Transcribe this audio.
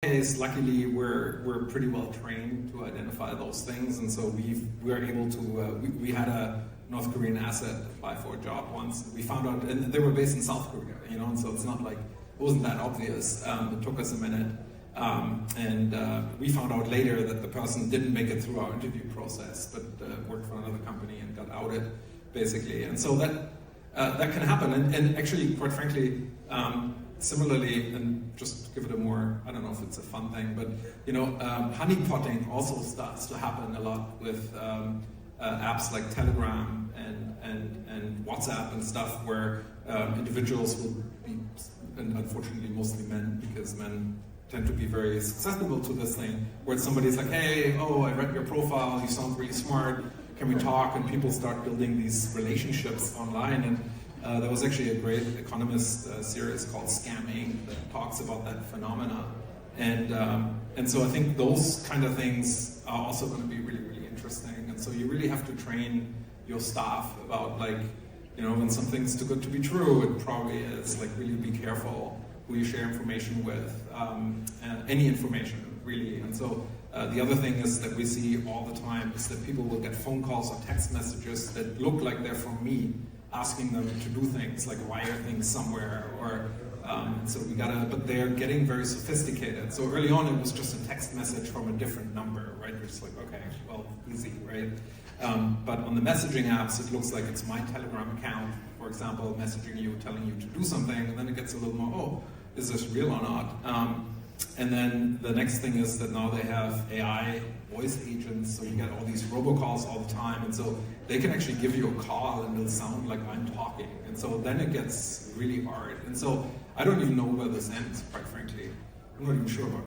case, luckily, we're pretty well trained to identify those things, and so we were able to. We had a North Korean asset apply for a job once. We found out, and they were based in South Korea, and so it's not like it wasn't that obvious. It took us a minute, and we found out later that the person didn't make it through our interview process, but worked for another company and got outed, basically. And so that can happen, and actually, quite frankly. Similarly, and just to give it a more, I don't know if it's a fun thing, but honeypotting also starts to happen a lot with apps like Telegram and WhatsApp and stuff, where individuals will be, and unfortunately mostly men, because men tend to be very susceptible to this thing, where somebody's like, hey, I read your profile, you sound really smart, can we talk? And people start building these relationships online. And there was actually a great Economist series called Scamming that talks about that phenomena, and so I think those kind of things are also going to be really, really interesting. And so you really have to train your staff about, like, when something's too good to be true, it probably is. Like, really be careful who you share information with, any information really. And so the other thing is that we see all the time is that people will get phone calls or text messages that look like they're from me, asking them to do things like wire things somewhere, or so but they're getting very sophisticated. So early on it was just a text message from a different number, right? You're just like, okay, well, easy, right? But on the messaging apps, it looks like it's my Telegram account, for example, messaging you, telling you to do something, and then it gets a little more, is this real or not? And then the next thing is that now they have AI voice agents, so you get all these robocalls all the time, and so they can actually give you a call and it'll sound like I'm talking, and so then it gets really hard. And so I don't even know where this ends, quite frankly. I'm not even sure about